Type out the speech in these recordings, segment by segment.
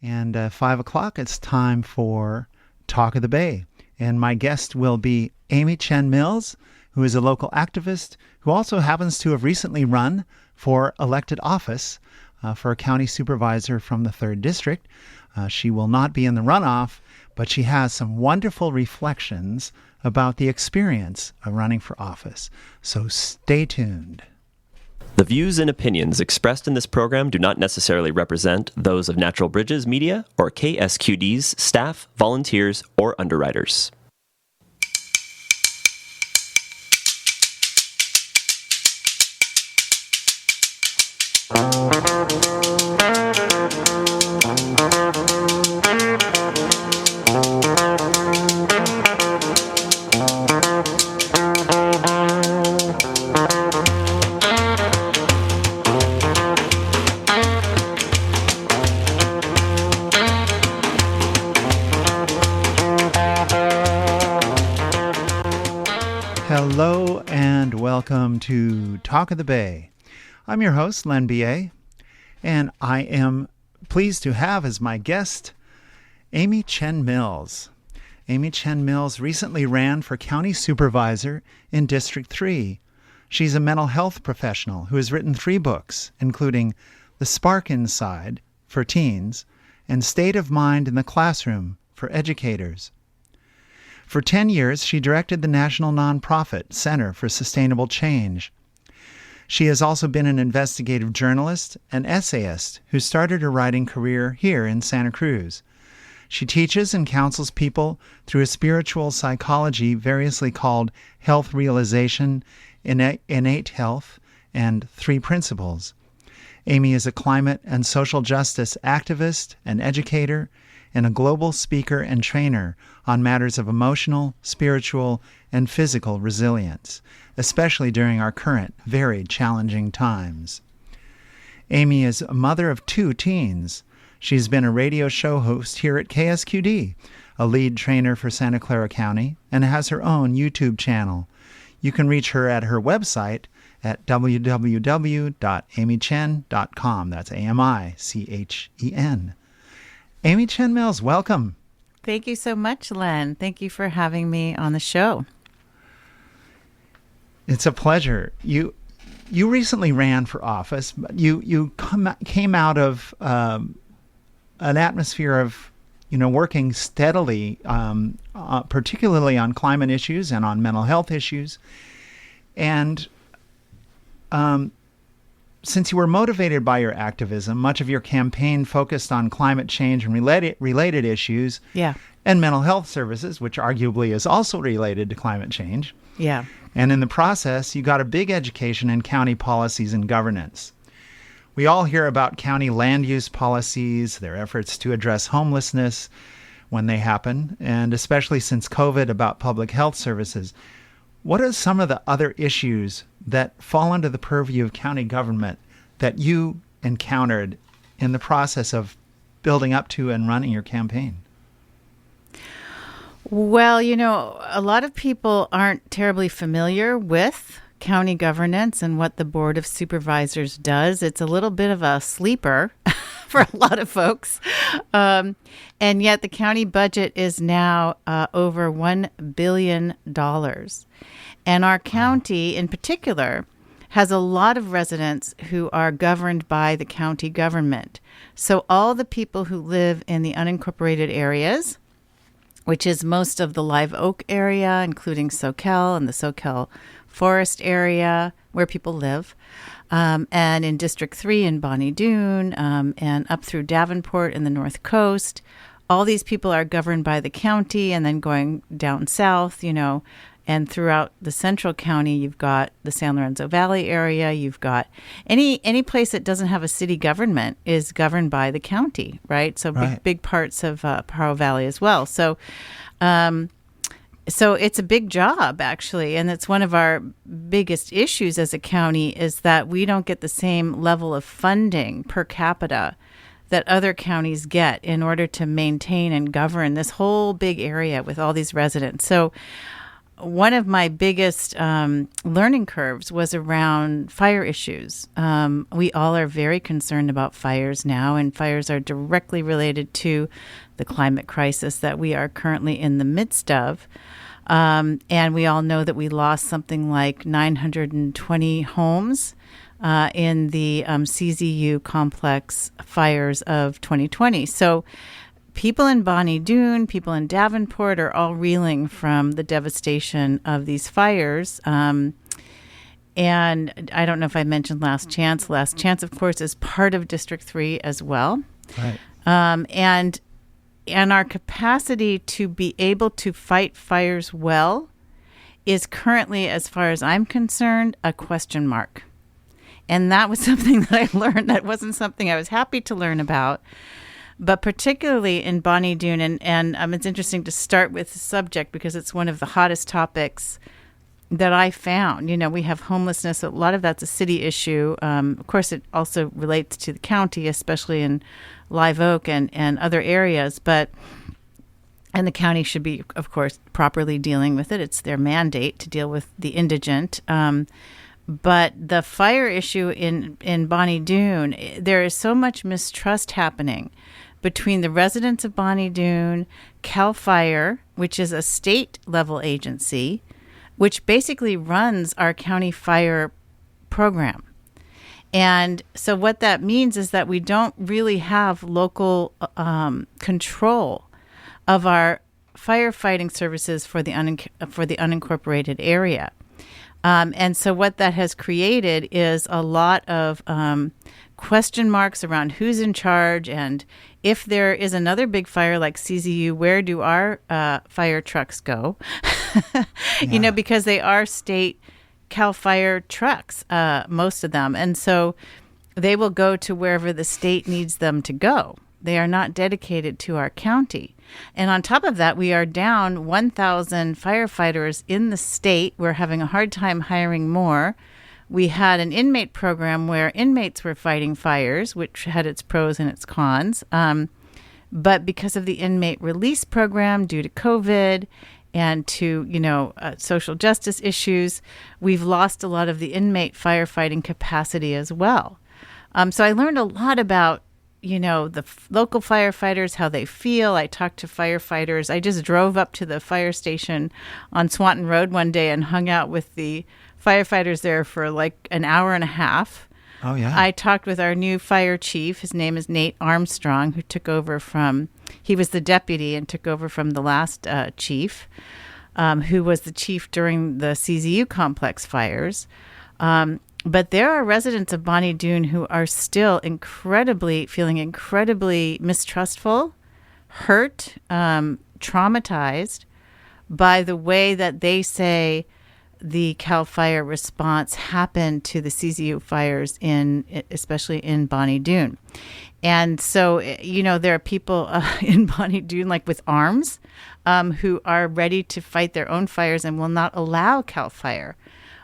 And 5 o'clock, it's time for Talk of the Bay. And my guest will be Chen Mills, who is a local activist who also happens to have recently run for elected office for a county supervisor from the 3rd District. She will not be in the runoff, but she has some wonderful reflections about the experience of running for office. So stay tuned. The views and opinions expressed in this program do not necessarily represent those of Natural Bridges Media or KSQD's staff, volunteers, or underwriters. Hello and welcome to Talk of the Bay. I'm your host, Len Beyea, and I am pleased to have as my guest Chen Mills. Chen Mills recently ran for county supervisor in District 3. She's a mental health professional who has written 3 books, including The Spark Inside for teens and State of Mind in the Classroom for educators. For 10 years, she directed the national nonprofit Center for Sustainable Change. She has also been an investigative journalist and essayist who started her writing career here in Santa Cruz. She teaches and counsels people through a spiritual psychology variously called Health Realization, Innate Health, and 3 Principles. Amy is a climate and social justice activist and educator, and a global speaker and trainer on matters of emotional, spiritual, and physical resilience, especially during our current, very challenging times. Amy is a mother of 2 teens. She's been a radio show host here at KSQD, a lead trainer for Santa Clara County, and has her own YouTube channel. You can reach her at her website at www.amychen.com. That's AMICHEN. Chen Mills, welcome. Thank you so much, Len. Thank you for having me on the show. It's a pleasure. You recently ran for office, but you came out of an atmosphere of working steadily, particularly on climate issues and on mental health issues, and since you were motivated by your activism, much of your campaign focused on climate change and related issues, and mental health services, which arguably is also related to climate change. Yeah. And in the process, you got a big education in county policies and governance. We all hear about county land use policies, their efforts to address homelessness when they happen, and especially since COVID, about public health services. What are some of the other issues that fall under the purview of county government that you encountered in the process of building up to and running your campaign? Well, a lot of people aren't terribly familiar with county governance and what the Board of Supervisors does. It's a little bit of a sleeper for a lot of folks. And yet the county budget is now over $1 billion. And our county in particular has a lot of residents who are governed by the county government. So all the people who live in the unincorporated areas, which is most of the Live Oak area, including Soquel and the Soquel Forest area where people live, and in District 3 in Bonnie Doon, and up through Davenport in the North Coast. All these people are governed by the county, and then going down south, and throughout the central county, you've got the San Lorenzo Valley area. You've got any place that doesn't have a city government is governed by the county, right? So big parts of Pajaro Valley as well. So it's a big job, actually, and it's one of our biggest issues as a county is that we don't get the same level of funding per capita that other counties get in order to maintain and govern this whole big area with all these residents. So one of my biggest learning curves was around fire issues. We all are very concerned about fires now, and fires are directly related to the climate crisis that we are currently in the midst of. And we all know that we lost something like 920 homes in the CZU complex fires of 2020. So people in Bonnie Doon, people in Davenport are all reeling from the devastation of these fires. And I don't know if I mentioned Last Chance. Last Chance, of course, is part of District 3 as well. Right. And our capacity to be able to fight fires well is currently, as far as I'm concerned, a question mark. And that was something that I learned. That wasn't something I was happy to learn about. But particularly in Bonnie Doon, and it's interesting to start with the subject because it's one of the hottest topics that I found. You know, we have homelessness. A lot of that's a city issue. Of course, it also relates to the county, especially in Live Oak and other areas. And the county should be, of course, properly dealing with it. It's their mandate to deal with the indigent. But the fire issue in Bonnie Doon, there is so much mistrust happening between the residents of Bonnie Doon, CAL FIRE, which is a state-level agency, which basically runs our county fire program. And so what that means is that we don't really have local control of our firefighting services for the unincorporated area. And so what that has created is a lot of question marks around who's in charge, and if there is another big fire like CZU, where do our fire trucks go? You know, because they are state CAL FIRE trucks, most of them. And so they will go to wherever the state needs them to go. They are not dedicated to our county. And on top of that, we are down 1,000 firefighters in the state. We're having a hard time hiring more. We had an inmate program where inmates were fighting fires, which had its pros and its cons. But because of the inmate release program, due to COVID and to, social justice issues, we've lost a lot of the inmate firefighting capacity as well. So I learned a lot about the local firefighters, how they feel. I talked to firefighters. I just drove up to the fire station on Swanton Road one day and hung out with the firefighters there for like an hour and a half. Oh, yeah. I talked with our new fire chief. His name is Nate Armstrong, who took over he was the deputy and took over from the last chief, who was the chief during the CZU complex fires. But there are residents of Bonnie Doon who are still feeling incredibly mistrustful, hurt, traumatized by the way that they say the CAL FIRE response happened to the CZU fires especially in Bonnie Doon. And so, there are people in Bonnie Doon, like with arms, who are ready to fight their own fires and will not allow CAL FIRE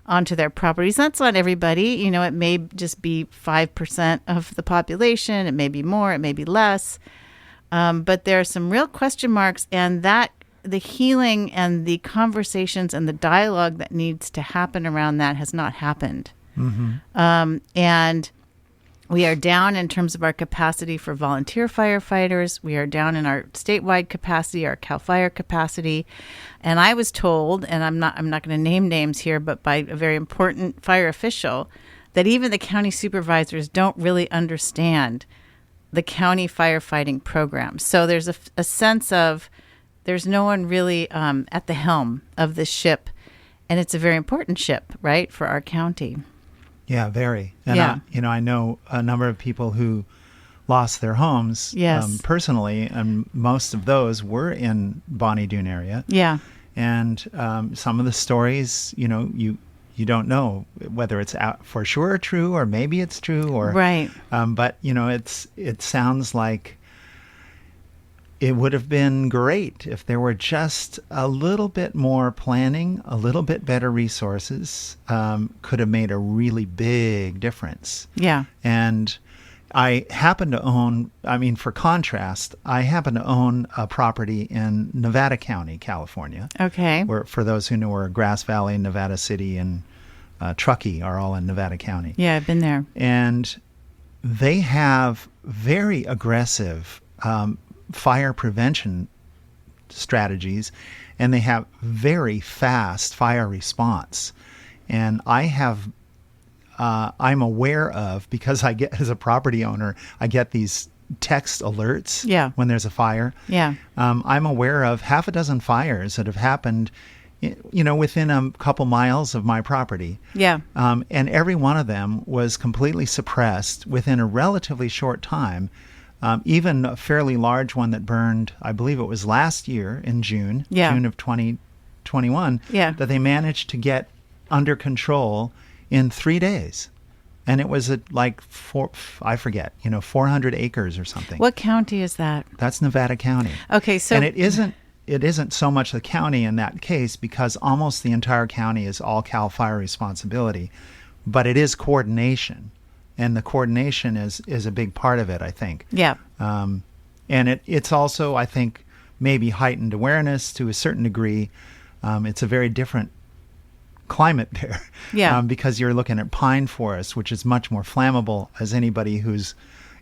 onto their properties. That's not everybody. It may just be 5% of the population. It may be more. It may be less. But there are some real question marks, and that the healing and the conversations and the dialogue that needs to happen around that has not happened. Mm-hmm. And we are down in terms of our capacity for volunteer firefighters. We are down in our statewide capacity, our CAL FIRE capacity. And I was told, and I'm not going to name names here, but by a very important fire official, that even the county supervisors don't really understand the county firefighting program. So there's a sense of there's no one really at the helm of this ship, and it's a very important ship, right, for our county. Yeah, very. And I know a number of people who lost their homes personally, and most of those were in Bonnie Doon area. Yeah. And some of the stories, you don't know whether it's for sure true or maybe it's true or right. But it sounds like it would have been great if there were just a little bit more planning, a little bit better resources, could have made a really big difference. Yeah. And I happen to own, for contrast, I happen to own a property in Nevada County, California. Okay. Where, for those who know where Grass Valley, Nevada City, and Truckee are all in Nevada County. Yeah, I've been there. And they have very aggressive fire prevention strategies, and they have very fast fire response. And I'm aware of, because I get, as a property owner, I get these text alerts when there's a fire. Yeah. I'm aware of half a dozen fires that have happened, within a couple miles of my property. Yeah. And every one of them was completely suppressed within a relatively short time. Even a fairly large one that burned, I believe it was last year in June of 2021, that they managed to get under control in 3 days. And it was like 400 acres or something. What county is that? That's Nevada County. Okay, so... And it isn't so much the county in that case, because almost the entire county is all CAL FIRE responsibility, but it is coordination. And the coordination is a big part of it, I think. Yeah. And it's also, I think, maybe heightened awareness to a certain degree. It's a very different climate there. Yeah. Because you're looking at pine forests, which is much more flammable, as anybody who's,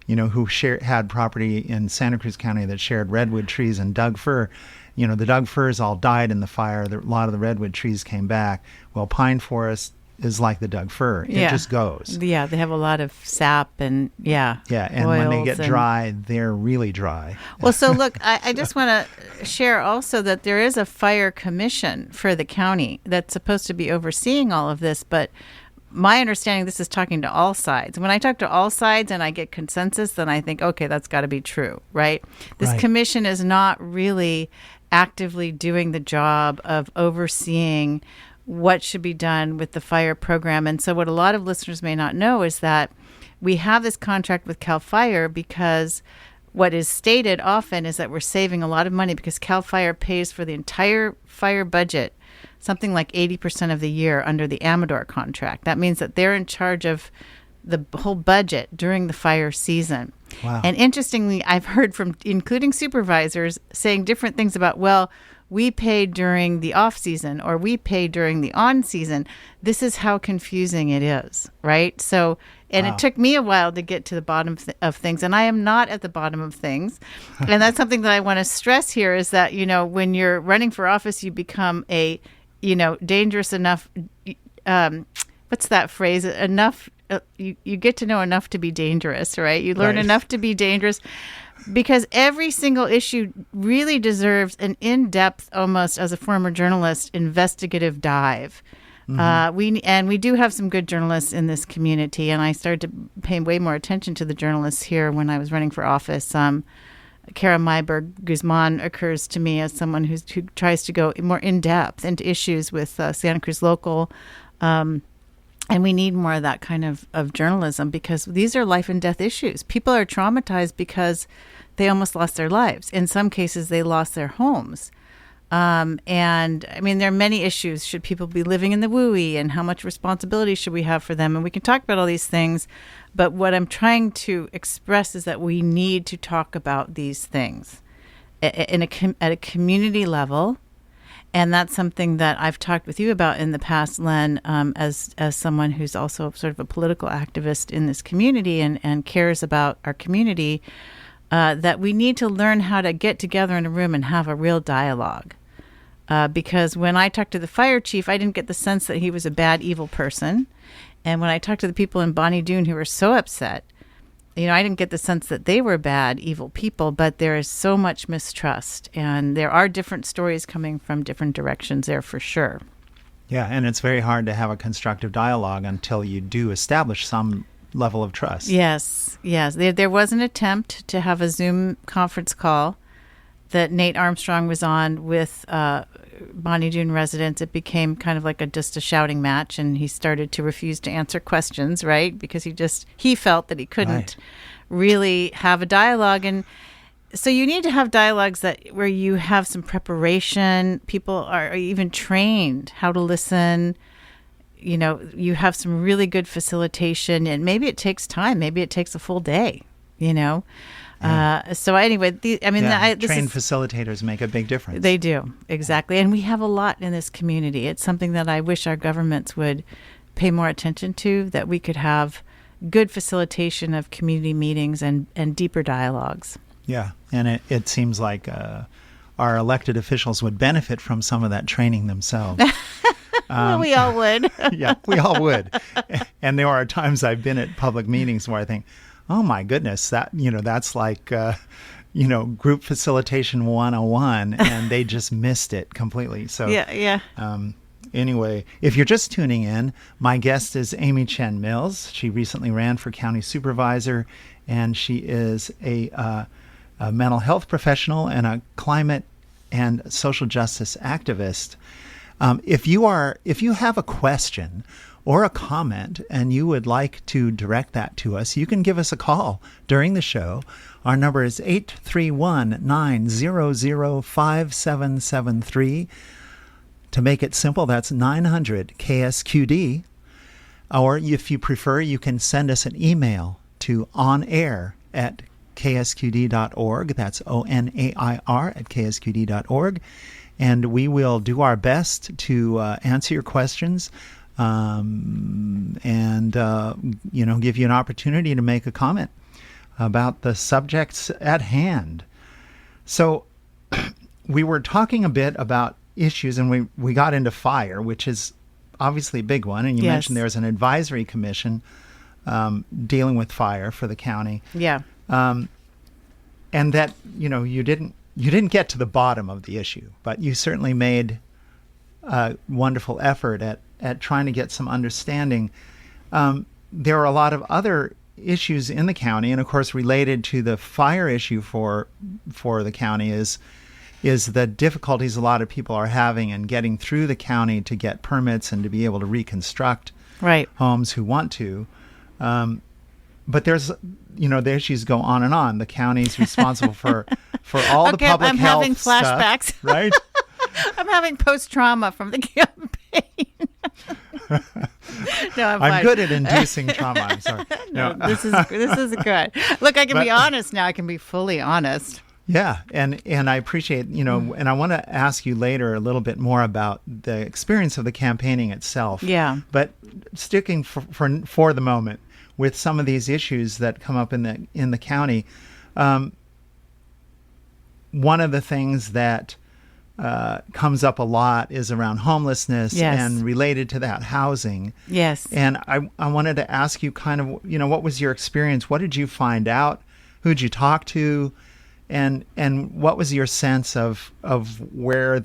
who had property in Santa Cruz County that shared redwood trees and Doug fir. The Doug firs all died in the fire. A lot of the redwood trees came back. Well, pine forest is like the Doug fir. It just goes. Yeah, they have a lot of sap and Yeah, and when they get dry, they're really dry. Well, so look, I just want to share also that there is a fire commission for the county that's supposed to be overseeing all of this, but my understanding, this is talking to all sides. When I talk to all sides and I get consensus, then I think, okay, that's got to be true, right? This commission is not really actively doing the job of overseeing what should be done with the fire program. And so what a lot of listeners may not know is that we have this contract with CAL FIRE because what is stated often is that we're saving a lot of money because CAL FIRE pays for the entire fire budget, something like 80% of the year under the Amador contract. That means that they're in charge of the whole budget during the fire season. Wow. And interestingly, I've heard from including supervisors saying different things about, well, we pay during the off season or we pay during the on season. This is how confusing it is, right? So, and It took me a while to get to the bottom of things, and I am not at the bottom of things. And that's something that I want to stress here is that, when you're running for office, you become a, dangerous enough, what's that phrase? Enough, you get to know enough to be dangerous, right? You learn enough to be dangerous. Because every single issue really deserves an in-depth, almost as a former journalist, investigative dive. Mm-hmm. We do have some good journalists in this community, and I started to pay way more attention to the journalists here when I was running for office. Kara Myberg Guzman occurs to me as someone who tries to go more in-depth into issues with Santa Cruz Local. And we need more of that kind of journalism because these are life and death issues. People are traumatized because they almost lost their lives. In some cases, they lost their homes. And there are many issues. Should people be living in the WUI, and how much responsibility should we have for them? And we can talk about all these things. But what I'm trying to express is that we need to talk about these things at a community level. And that's something that I've talked with you about in the past, Len, as someone who's also sort of a political activist in this community and cares about our community, that we need to learn how to get together in a room and have a real dialogue. Because when I talked to the fire chief, I didn't get the sense that he was a bad, evil person. And when I talked to the people in Bonnie Doon who were so upset, I didn't get the sense that they were bad, evil people, but there is so much mistrust. And there are different stories coming from different directions there for sure. Yeah, and it's very hard to have a constructive dialogue until you do establish some level of trust. Yes. There was an attempt to have a Zoom conference call that Nate Armstrong was on with Bonnie Doon residents. It became kind of like just a shouting match, and he started to refuse to answer questions, right? Because he felt that he couldn't really have a dialogue. And so you need to have dialogues where you have some preparation. People are even trained how to listen, you have some really good facilitation, and maybe it takes time. Maybe it takes a full day, So anyway, trained facilitators make a big difference. They do, exactly. And we have a lot in this community. It's something that I wish our governments would pay more attention to, that we could have good facilitation of community meetings and deeper dialogues. Yeah, and it seems like our elected officials would benefit from some of that training themselves. Well, we all would. Yeah, we all would. And there are times I've been at public meetings where I think, oh my goodness, that's like, group facilitation 101, and they just missed it completely. So yeah. Anyway, if you're just tuning in, my guest is Amy Chen Mills. She recently ran for county supervisor, and she is a mental health professional and a climate and social justice activist. If you have a question or a comment and you would like to direct that to us, you can give us a call during the show. Our number is 831-900-5773. To make it simple, that's 900 KSQD. Or if you prefer, you can send us an email to onair@ksqd.org. That's ONAIR@ksqd.org. And we will do our best to answer your questions and give you an opportunity to make a comment about the subjects at hand. So we were talking a bit about issues, and we got into fire, which is obviously a big one. And you mentioned there's an advisory commission dealing with fire for the county. Yeah. And that, you didn't get to the bottom of the issue, but you certainly made a wonderful effort at trying to get some understanding. There are a lot of other issues in the county, and of course related to the fire issue for the county is the difficulties a lot of people are having in getting through the county to get permits and to be able to reconstruct homes who want to. But there's, the issues go on and on. The county's responsible for all the public health I'm having flashbacks. Stuff, right? I'm having post-trauma from the campaign. No, I'm good at inducing trauma. I'm sorry. No, this is good. Look, I can be honest now. I can be fully honest. Yeah, and I appreciate, and I want to ask you later a little bit more about the experience of the campaigning itself. Yeah. But sticking for the moment with some of these issues that come up in the county, one of the things that comes up a lot is around homelessness and related to that housing. Yes. And I wanted to ask you kind of, what was your experience? What did you find out? Who'd you talk to? And what was your sense of where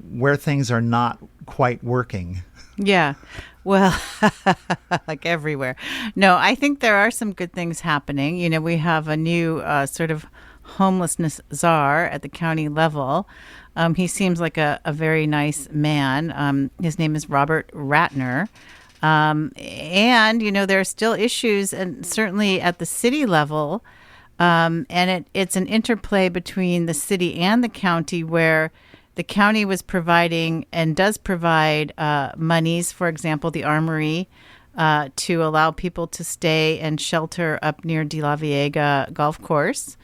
where things are not quite working? Yeah. Well, like everywhere. No, I think there are some good things happening. We have a new sort of homelessness czar at the county level. He seems like a very nice man. His name is Robert Ratner. And, there are still issues, and certainly at the city level, and it's an interplay between the city and the county, where the county was providing and does provide monies, for example, the Armory, to allow people to stay and shelter up near De La Viega Golf Course.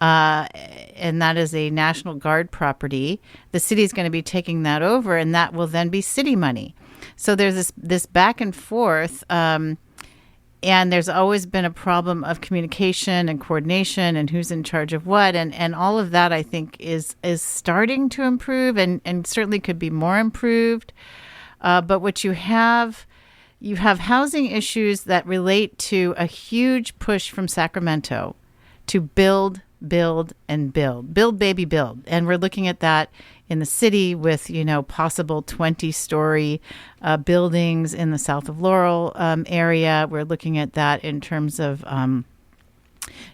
And that is a National Guard property. The city is going to be taking that over, and that will then be city money. So there's this back and forth. And there's always been a problem of communication and coordination and who's in charge of what. And all of that, I think, is starting to improve and certainly could be more improved. But what you have housing issues that relate to a huge push from Sacramento to build, baby, build. And we're looking at that in the city with, possible 20-story buildings in the south of Laurel area. We're looking at that in terms of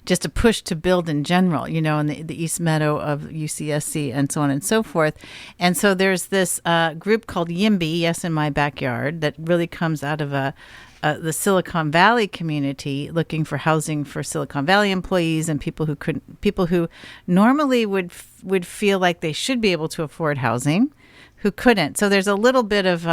just a push to build in general, in the East Meadow of UCSC and so on and so forth. And so there's this group called YIMBY, Yes in My Backyard, that really comes out of the Silicon Valley community, looking for housing for Silicon Valley employees and people who normally would feel like they should be able to afford housing, who couldn't. So there's a little bit of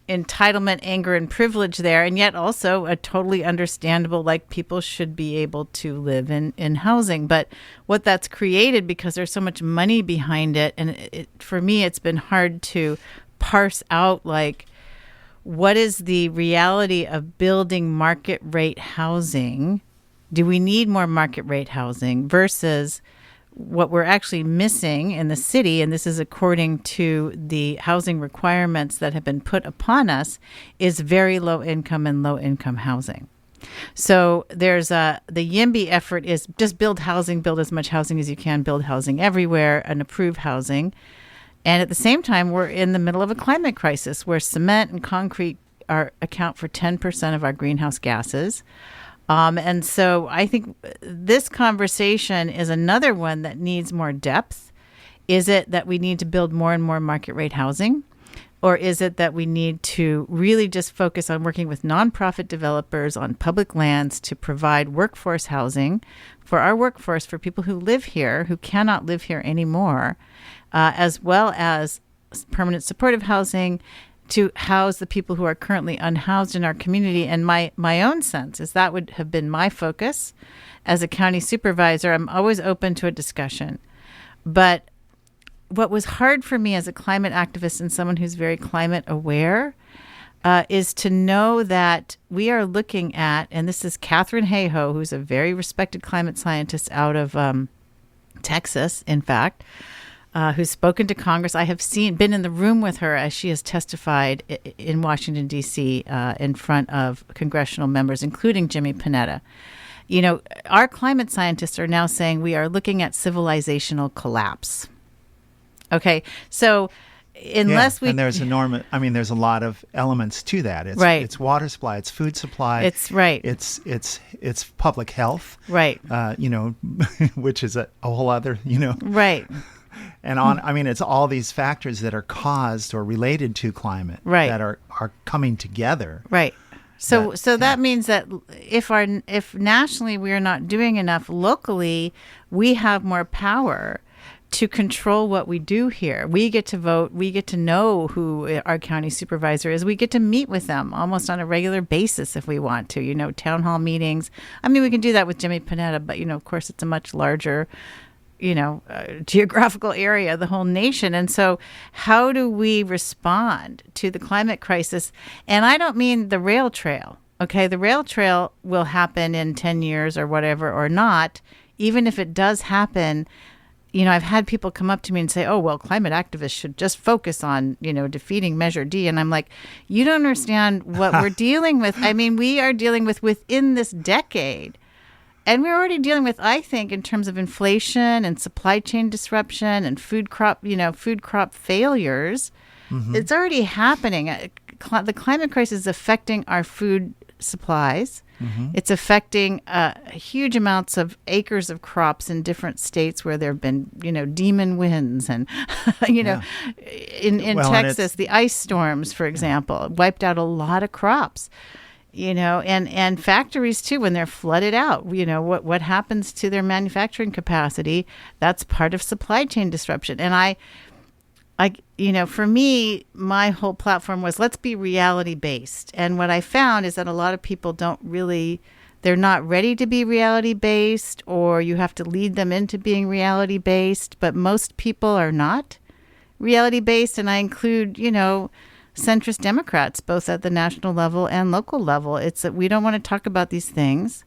entitlement, anger, and privilege there, and yet also a totally understandable, like, people should be able to live in housing. But what that's created, because there's so much money behind it, and for me, it's been hard to parse out, like, what is the reality of building market rate housing? Do we need more market rate housing versus what we're actually missing in the city, and this is according to the housing requirements that have been put upon us, is very low income and low income housing. So there's the YIMBY effort is just build housing, build as much housing as you can, build housing everywhere, and approve housing. And at the same time, we're in the middle of a climate crisis where cement and concrete account for 10% of our greenhouse gases. And so I think this conversation is another one that needs more depth. Is it that we need to build more and more market rate housing? Or is it that we need to really just focus on working with nonprofit developers on public lands to provide workforce housing for our workforce, for people who live here, who cannot live here anymore, as well as permanent supportive housing to house the people who are currently unhoused in our community? And my own sense is that would have been my focus as a county supervisor. I'm always open to a discussion. But what was hard for me as a climate activist and someone who's very climate aware is to know that we are looking at, and this is Katherine Hayhoe, who's a very respected climate scientist out of Texas, in fact, who's spoken to Congress. I have been in the room with her as she has testified in Washington, D.C., in front of congressional members, including Jimmy Panetta. You know, our climate scientists are now saying we are looking at civilizational collapse. Okay, so unless we... And there's enormous... I mean, there's a lot of elements to that. It's, right. It's water supply, it's food supply. It's right. It's public health. Right. You know, which is a whole other, you know... Right. And I mean, it's all these factors that are caused or related to climate that are coming together. Right. So that means that if nationally we are not doing enough, locally we have more power to control what we do here. We get to vote. We get to know who our county supervisor is. We get to meet with them almost on a regular basis if we want to, you know, town hall meetings. I mean, we can do that with Jimmy Panetta, but, you know, of course, it's a much larger, you know, geographical area, the whole nation. And so how do we respond to the climate crisis? And I don't mean the rail trail. Okay, the rail trail will happen in 10 years or whatever, or not. Even if it does happen, you know, I've had people come up to me and say, oh, well, climate activists should just focus on, you know, defeating Measure D. And I'm like, you don't understand what we're dealing with. I mean, we are dealing with within this decade. And we're already dealing with, I think, in terms of inflation and supply chain disruption and food crop failures. Mm-hmm. It's already happening. The climate crisis is affecting our food supplies. Mm-hmm. It's affecting huge amounts of acres of crops in different states where there have been, you know, demon winds and, you know, in Texas, the ice storms, for example, wiped out a lot of crops. You know, and factories too, when they're flooded out, you know, what happens to their manufacturing capacity? That's part of supply chain disruption. And I, you know, for me, my whole platform was let's be reality based. And what I found is that a lot of people they're not ready to be reality based, or you have to lead them into being reality based. But most people are not reality based. And I include, you know, centrist Democrats, both at the national level and local level. It's that we don't want to talk about these things.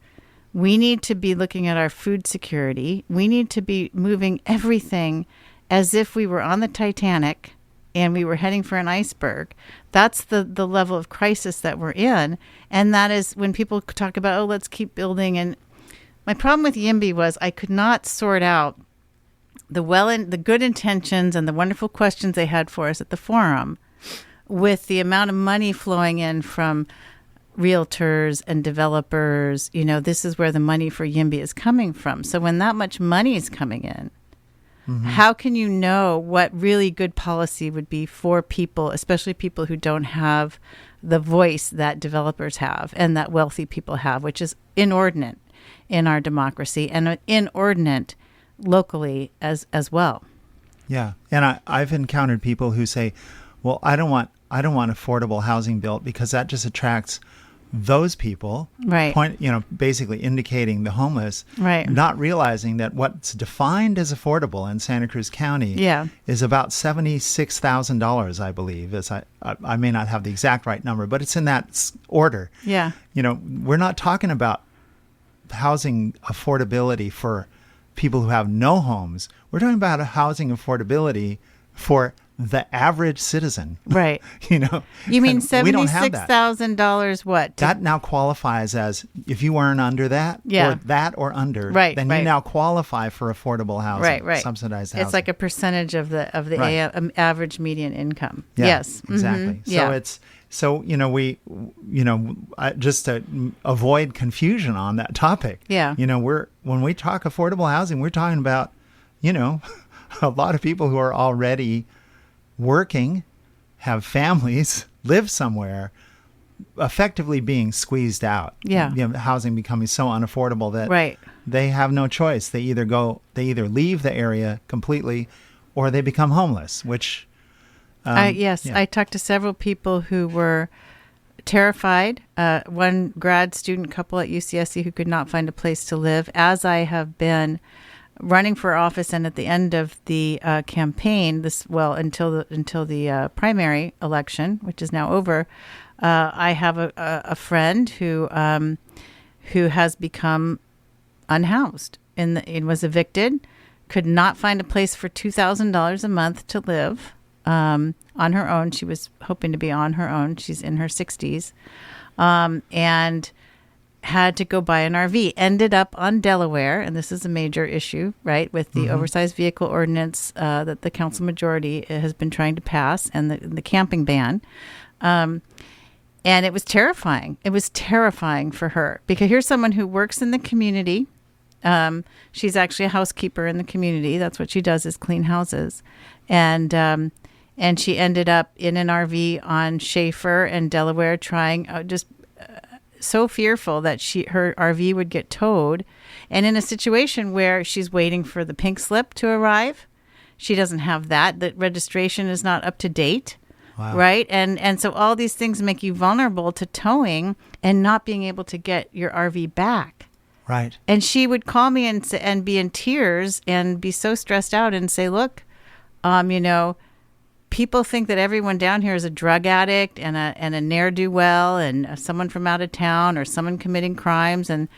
We need to be looking at our food security. We need to be moving everything as if we were on the Titanic and we were heading for an iceberg. That's the level of crisis that we're in. And that is when people talk about, oh, let's keep building. And my problem with YIMBY was I could not sort out the good intentions and the wonderful questions they had for us at the forum with the amount of money flowing in from realtors and developers. You know, this is where the money for YIMBY is coming from. So when that much money is coming in, mm-hmm. how can you know what really good policy would be for people, especially people who don't have the voice that developers have and that wealthy people have, which is inordinate in our democracy and inordinate locally as well. Yeah. And I've encountered people who say, well, I don't want affordable housing built because that just attracts those people, Right. Basically indicating the homeless, Right. not realizing that what's defined as affordable in Santa Cruz County Yeah. is about $76,000, I believe. I may not have the exact right number, but it's in that order. Yeah. We're not talking about housing affordability for people who have no homes. We're talking about housing affordability for the average citizen. Right. You mean we don't have that. $76,000 what? That now qualifies as, if you earn under that, Yeah. or that or under, Right, then right. you now qualify for affordable housing, Right. subsidized housing. It's like a percentage of the Right. average median income. Yeah, Yes. exactly. Mhm. So just to avoid confusion on that topic. Yeah. When we talk affordable housing, we're talking about, a lot of people who are already working, have families, live somewhere, effectively being squeezed out. Yeah. Housing becoming so unaffordable that Right. they have no choice. They either leave the area completely, or they become homeless. Which, Yes, yeah. I talked to several people who were terrified. One grad student couple at UCSC who could not find a place to live. As I have been running for office, and at the end of the campaign, until the primary election, which is now over, I have a friend who has become unhoused and was evicted, could not find a place for $2,000 a month to live on her own. She was hoping to be on her own. She's in her 60s, and had to go buy an RV, ended up on Delaware, and this is a major issue, right, with the oversized vehicle ordinance that the council majority has been trying to pass, and the camping ban. And it was terrifying. It was terrifying for her, because here's someone who works in the community. She's actually a housekeeper in the community. That's what she does, is clean houses. And she ended up in an RV on Schaefer and Delaware, trying so fearful that her RV would get towed, and in a situation where she's waiting for the pink slip to arrive. She doesn't have that. The registration is not up to date. Wow. Right. And so all these things make you vulnerable to towing and not being able to get your RV back. Right. And she would call me and be in tears and be so stressed out and say, look, people think that everyone down here is a drug addict and a ne'er-do-well and someone from out of town or someone committing crimes. And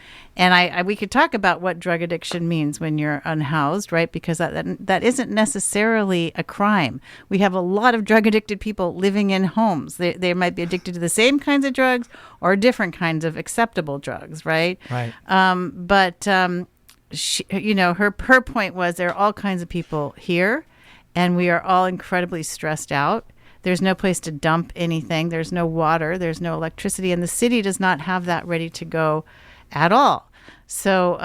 we could talk about what drug addiction means when you're unhoused, right? Because that isn't necessarily a crime. We have a lot of drug addicted people living in homes. They might be addicted to the same kinds of drugs or different kinds of acceptable drugs, right? Right. She, her point was, there are all kinds of people here, and we are all incredibly stressed out. There's no place to dump anything. There's no water. There's no electricity. And the city does not have that ready to go at all. So,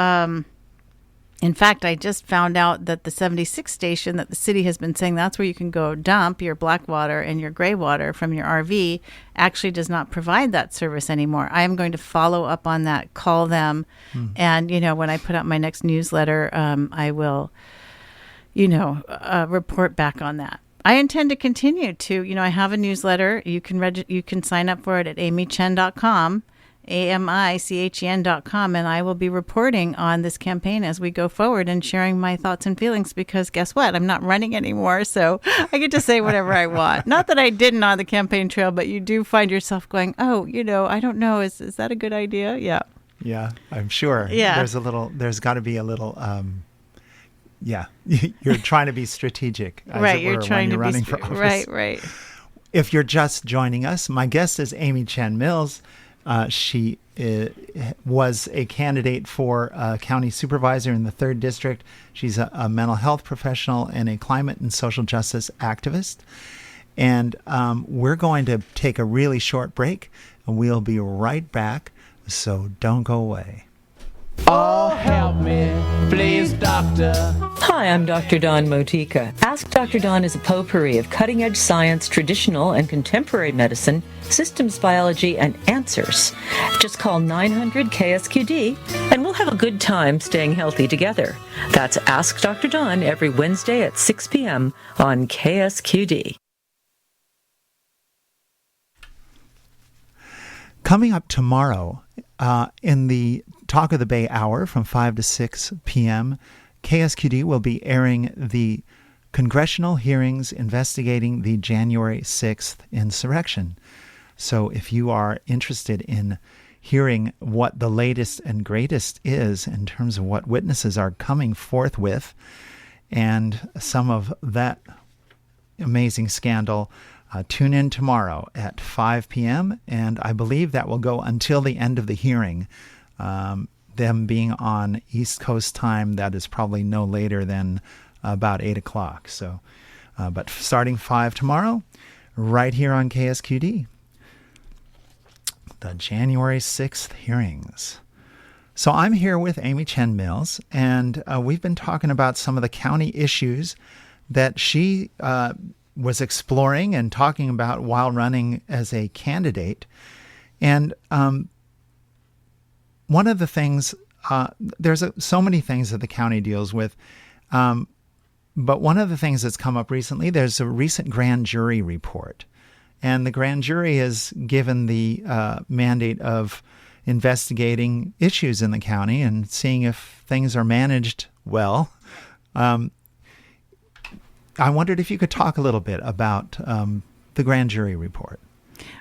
in fact, I just found out that the 76 station that the city has been saying that's where you can go dump your black water and your gray water from your RV actually does not provide that service anymore. I am going to follow up on that, call them. And, when I put out my next newsletter, I will report back on that. I intend to continue to, I have a newsletter. You can sign up for it at amychen.com, AMICHEN.com, and I will be reporting on this campaign as we go forward and sharing my thoughts and feelings, because guess what? I'm not running anymore, so I get to say whatever I want. Not that I didn't on the campaign trail, but you do find yourself going, oh, I don't know. Is that a good idea? Yeah. Yeah, I'm sure. Yeah. There's got to be a little, yeah, you're trying to be strategic, as Right, it were, you're trying when you're to running be for office. right. If you're just joining us, my guest is Amy Chen Mills. She was a candidate for county supervisor in the 3rd District. She's a mental health professional and a climate and social justice activist. And we're going to take a really short break, and we'll be right back. So don't go away. Oh, help me, please, doctor. Hi, I'm Dr. Dawn Motika. Ask Dr. Dawn is a potpourri of cutting-edge science, traditional and contemporary medicine, systems biology, and answers. Just call 900-KSQD, and we'll have a good time staying healthy together. That's Ask Dr. Dawn every Wednesday at 6 p.m. on KSQD. Coming up tomorrow in the Talk of the Bay hour from 5 to 6 p.m., KSQD will be airing the congressional hearings investigating the January 6th insurrection. So if you are interested in hearing what the latest and greatest is in terms of what witnesses are coming forth with and some of that amazing scandal, tune in tomorrow at 5 p.m., and I believe that will go until the end of the hearing. Them being on East Coast time, that is probably no later than about 8 o'clock. So, but starting 5 tomorrow, right here on KSQD, the January 6th hearings. So I'm here with Amy Chen Mills, and we've been talking about some of the county issues that she was exploring and talking about while running as a candidate. And one of the things, there's so many things that the county deals with, but one of the things that's come up recently, there's a recent grand jury report. And the grand jury is given the mandate of investigating issues in the county and seeing if things are managed well. I wondered if you could talk a little bit about the grand jury report.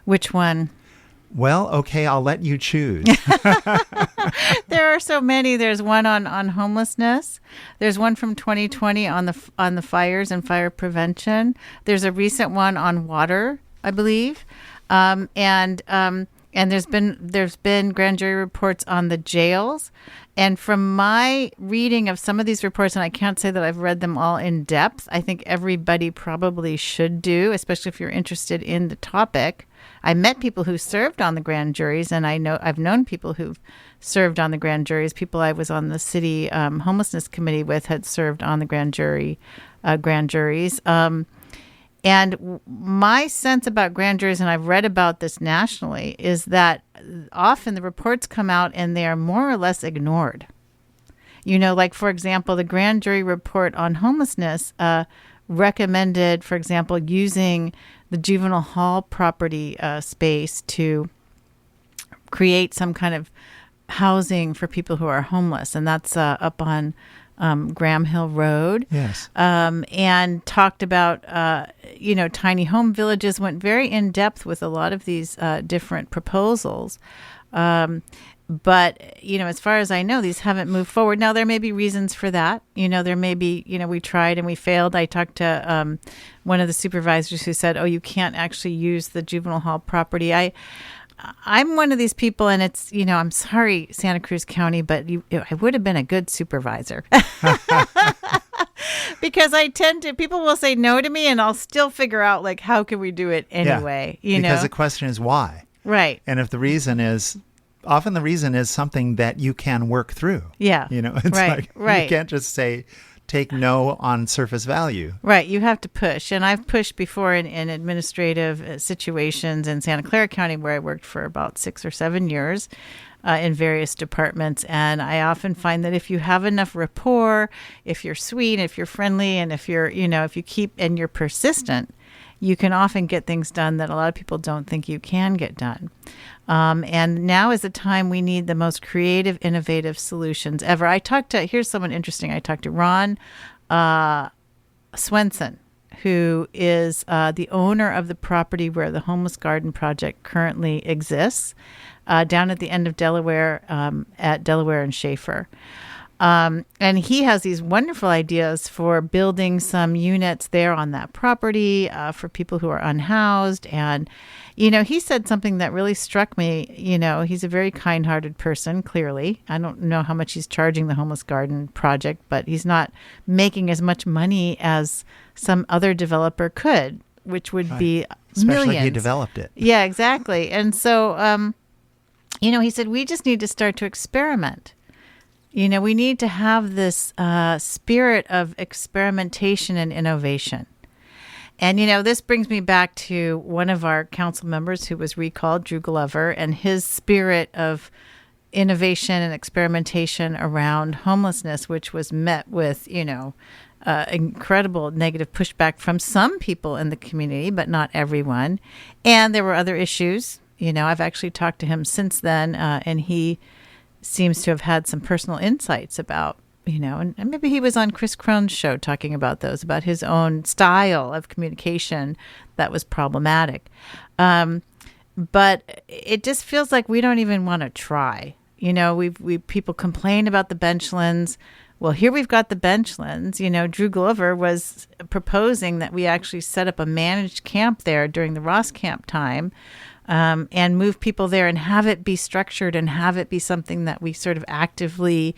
Which one? Well, okay, I'll let you choose. There are so many. There's one on homelessness. There's one from 2020 on the fires and fire prevention. There's a recent one on water, I believe, and there's been grand jury reports on the jails. And from my reading of some of these reports, and I can't say that I've read them all in depth, I think everybody probably should do, especially if you're interested in the topic. I met people who served on the grand juries, and I've known people who've served on the grand juries. People I was on the city homelessness committee with had served on the grand juries. And my sense about grand juries, and I've read about this nationally, is that often the reports come out and they are more or less ignored. You know, like, for example, the grand jury report on homelessness recommended, for example, using the juvenile hall property space to create some kind of housing for people who are homeless. And that's up on Graham Hill Road. Yes. And talked about, tiny home villages, went very in depth with a lot of these different proposals. But, as far as I know, these haven't moved forward. Now, there may be reasons for that. There may be, we tried and we failed. I talked to one of the supervisors who said, you can't actually use the juvenile hall property. I'm one of these people, and it's, I'm sorry, Santa Cruz County, but I would have been a good supervisor. Because people will say no to me, and I'll still figure out, like, how can we do it anyway? Because the question is why. Right. And if the reason is, often the reason is something that you can work through. Yeah. It's you can't just say, take no on surface value. Right. You have to push. And I've pushed before in administrative situations in Santa Clara County, where I worked for about 6 or 7 years in various departments. And I often find that if you have enough rapport, if you're sweet, if you're friendly, and if you're, if you keep and you're persistent, you can often get things done that a lot of people don't think you can get done. And now is the time we need the most creative, innovative solutions ever. Here's someone interesting. I talked to Ron Swenson, who is the owner of the property where the Homeless Garden Project currently exists, down at the end of Delaware, at Delaware and Schaefer. And he has these wonderful ideas for building some units there on that property for people who are unhoused. And, he said something that really struck me. He's a very kind-hearted person, clearly. I don't know how much he's charging the Homeless Garden Project, but he's not making as much money as some other developer could, which would be Especially millions. he developed it. Yeah, exactly. And so, he said, we just need to start to experiment. We need to have this spirit of experimentation and innovation. And, this brings me back to one of our council members who was recalled, Drew Glover, and his spirit of innovation and experimentation around homelessness, which was met with, incredible negative pushback from some people in the community, but not everyone. And there were other issues, I've actually talked to him since then, and he seems to have had some personal insights about, and maybe he was on Chris Crone's show talking about those, about his own style of communication that was problematic. But it just feels like we don't even want to try. We people complain about the benchlands. Well, here we've got the benchlands. Drew Glover was proposing that we actually set up a managed camp there during the Ross Camp time, and move people there and have it be structured and have it be something that we sort of actively,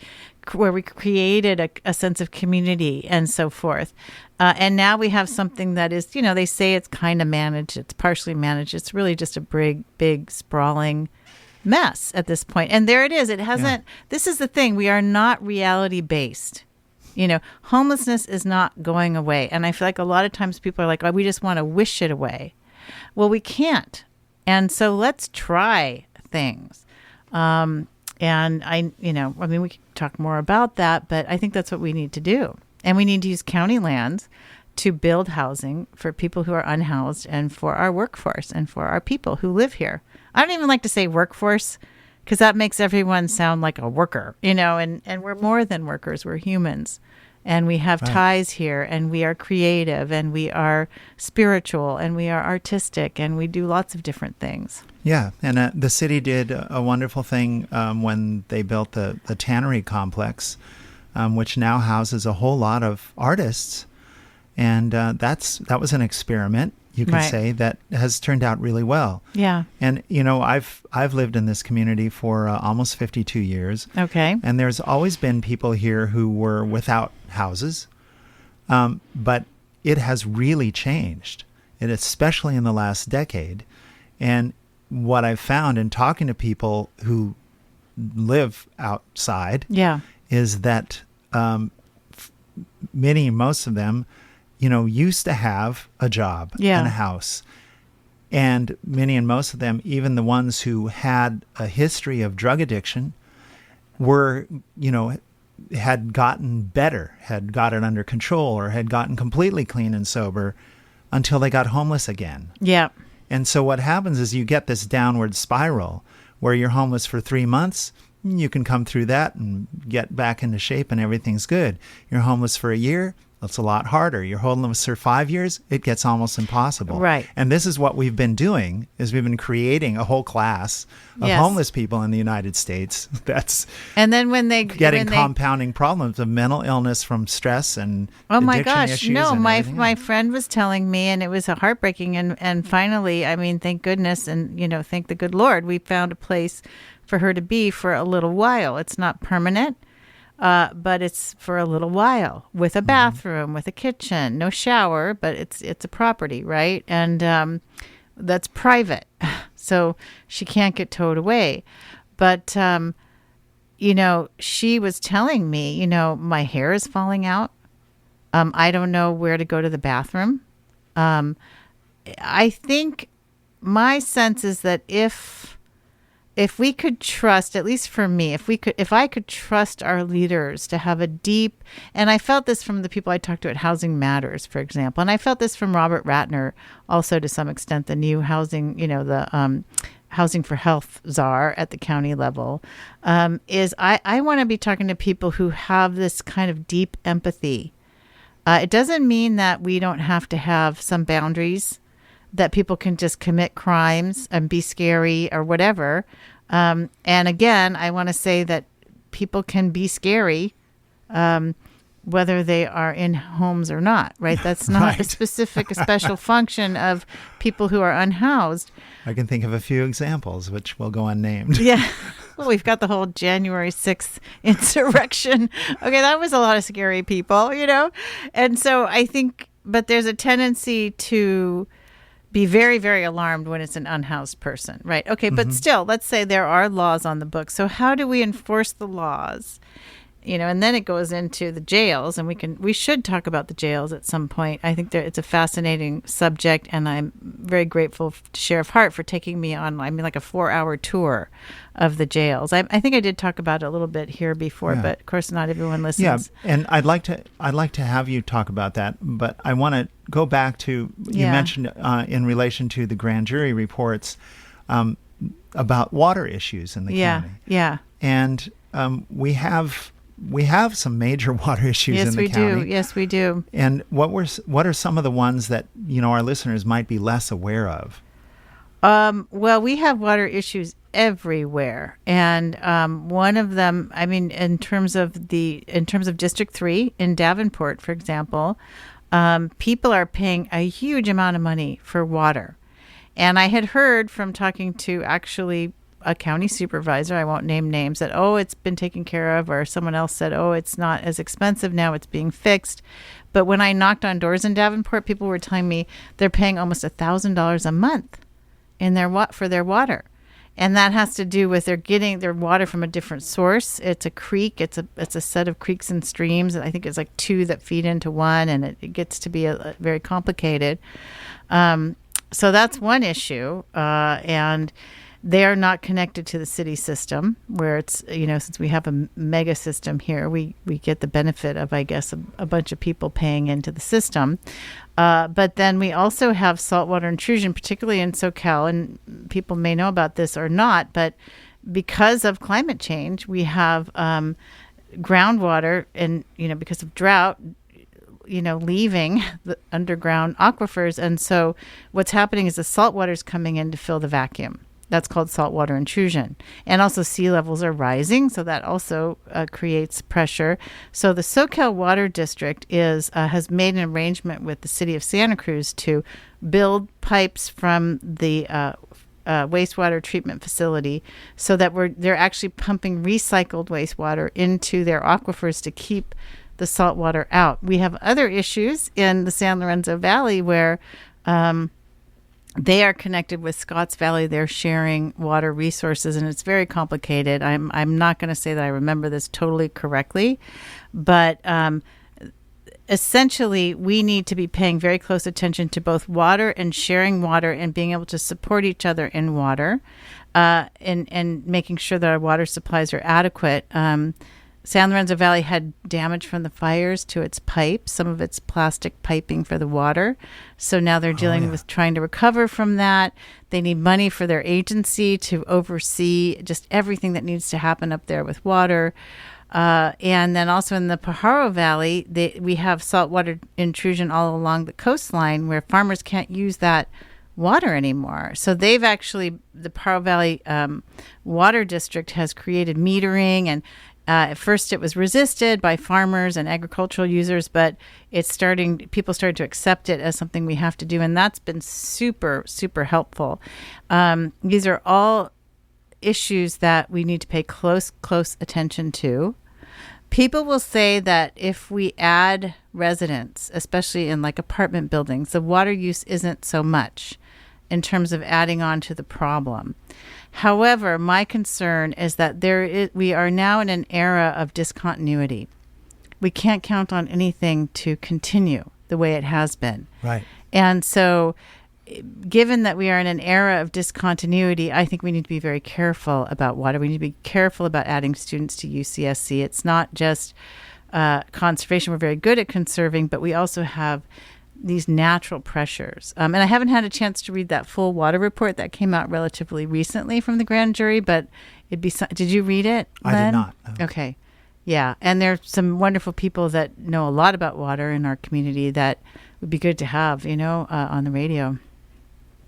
where we created a sense of community and so forth. And now we have something that is, they say it's kind of managed, it's partially managed. It's really just a big, sprawling mess at this point. And there it is. It hasn't, this is the thing. We are not reality based. Homelessness is not going away. And I feel like a lot of times people are like, oh, we just want to wish it away. Well, we can't. And so let's try things. And we could talk more about that, but I think that's what we need to do. And we need to use county lands to build housing for people who are unhoused and for our workforce and for our people who live here. I don't even like to say workforce because that makes everyone sound like a worker, and we're more than workers. We're humans, and we have ties here, and we are creative, and we are spiritual, and we are artistic, and we do lots of different things. Yeah, and the city did a wonderful thing when they built the Tannery complex, which now houses a whole lot of artists, and that was an experiment, you could say, that has turned out really well. Yeah. And I've lived in this community for almost 52 years. Okay. And there's always been people here who were without houses, but it has really changed, and especially in the last decade. And what I've found in talking to people who live outside is that most of them, used to have a job and a house. And most of them, even the ones who had a history of drug addiction, were, had gotten better, had got it under control, or had gotten completely clean and sober until they got homeless again. Yeah. And so what happens is you get this downward spiral where you're homeless for 3 months. You can come through that and get back into shape and everything's good. You're homeless for a year. It's a lot harder. You're homeless for 5 years. It gets almost impossible. Right. And this is what we've been doing, is we've been creating a whole class of homeless people in the United States. And then when they compounding problems of mental illness from stress and addiction issues. No, my friend was telling me, and it was heartbreaking. And finally, thank goodness, and thank the good Lord, we found a place for her to be for a little while. It's not permanent. But it's for a little while, with a bathroom, with a kitchen, no shower, but it's a property, right? And that's private, so she can't get towed away. But she was telling me, my hair is falling out. I don't know where to go to the bathroom. I think my sense is that if we could trust, at least for me, if I could trust our leaders to have a deep, and I felt this from the people I talked to at Housing Matters, for example, and I felt this from Robert Ratner also to some extent, the new housing, the Housing for Health czar at the county level, is I want to be talking to people who have this kind of deep empathy. It doesn't mean that we don't have to have some boundaries, that people can just commit crimes and be scary or whatever. And again, I want to say that people can be scary, whether they are in homes or not, right? That's not a special function of people who are unhoused. I can think of a few examples, which will go unnamed. Yeah. Well, we've got the whole January 6th insurrection. Okay, that was a lot of scary people, And so I think, but there's a tendency to be very, very alarmed when it's an unhoused person, right? Okay, but still, let's say there are laws on the books. So how do we enforce the laws? And then it goes into the jails, and we should talk about the jails at some point. I think it's a fascinating subject, and I'm very grateful to Sheriff Hart for taking me on, like a 4-hour tour of the jails. I think I did talk about it a little bit here before, but of course not everyone listens. Yeah, and I'd like to have you talk about that, but I want to go back to, you mentioned in relation to the grand jury reports, about water issues in the county. Yeah. And we have some major water issues in the county. Yes, we do. And what are some of the ones that our listeners might be less aware of? Well, we have water issues everywhere, and one of them, I mean, in terms of District 3 in Davenport, for example, people are paying a huge amount of money for water. And I had heard from talking to actually a county supervisor, I won't name names, that, it's been taken care of, or someone else said, it's not as expensive now, it's being fixed. But when I knocked on doors in Davenport, people were telling me they're paying almost $1,000 a month for their water. And that has to do with they're getting their water from a different source. It's a creek. It's a set of creeks and streams. I think it's like two that feed into one, and it gets to be a very complicated. So that's one issue. And they are not connected to the city system, where it's, since we have a mega system here, we get the benefit of, I guess, a bunch of people paying into the system. But then we also have saltwater intrusion, particularly in SoCal, and people may know about this or not, but because of climate change, we have groundwater, and, because of drought, leaving the underground aquifers. And so what's happening is the saltwater is coming in to fill the vacuum. That's called saltwater intrusion. And also sea levels are rising, so that also creates pressure. So the SoCal Water District has made an arrangement with the city of Santa Cruz to build pipes from the wastewater treatment facility, so that they're actually pumping recycled wastewater into their aquifers to keep the saltwater out. We have other issues in the San Lorenzo Valley where they are connected with Scotts Valley. They're sharing water resources, and it's very complicated. I'm not going to say that I remember this totally correctly, but essentially we need to be paying very close attention to both water and sharing water and being able to support each other in water, and making sure that our water supplies are adequate. San Lorenzo Valley had damage from the fires to its pipes, some of its plastic piping for the water. So now they're dealing with trying to recover from that. They need money for their agency to oversee just everything that needs to happen up there with water. And then also in the Pajaro Valley, we have saltwater intrusion all along the coastline where farmers can't use that water anymore. So the Pajaro Valley Water District has created metering, and at first it was resisted by farmers and agricultural users, but people started to accept it as something we have to do, and that's been super, super helpful. These are all issues that we need to pay close attention to. People will say that if we add residents, especially in like apartment buildings, the water use isn't so much in terms of adding on to the problem. However, my concern is that we are now in an era of discontinuity. We can't count on anything to continue the way it has been. Right. And so, given that we are in an era of discontinuity, I think we need to be very careful about water. We need to be careful about adding students to UCSC. It's not just conservation. We're very good at conserving, but we also have these natural pressures. And I haven't had a chance to read that full water report that came out relatively recently from the grand jury, but did you read it, Len? I did not. No. Okay. Yeah. And there's some wonderful people that know a lot about water in our community that would be good to have, on the radio.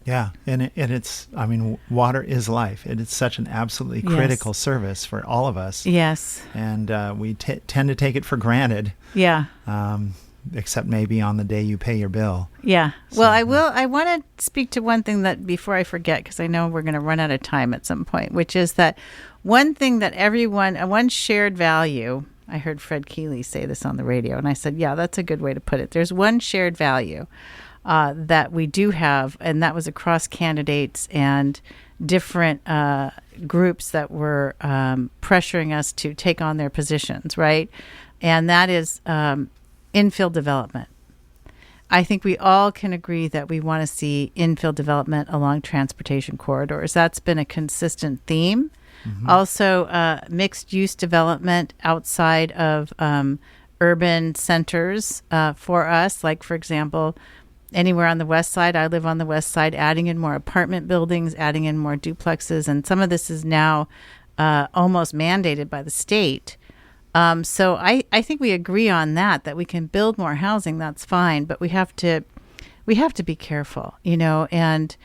Yeah. And it's, water is life. It's such an absolutely critical service for all of us. Yes. And we tend to take it for granted. Yeah. Except maybe on the day you pay your bill. Yeah. So, well, I want to speak to one thing that before I forget, because I know we're going to run out of time at some point, which is that one thing that one shared value, I heard Fred Keeley say this on the radio, and I said, yeah, that's a good way to put it. There's one shared value that we do have, and that was across candidates and different groups that were pressuring us to take on their positions, right? And that is infill development. I think we all can agree that we want to see infill development along transportation corridors. That's been a consistent theme. Mm-hmm. Also, mixed-use development outside of urban centers for us. Like, for example, anywhere on the west side. I live on the west side, adding in more apartment buildings, adding in more duplexes. And some of this is now almost mandated by the state. So I think we agree on that we can build more housing. That's fine. But we have to be careful, and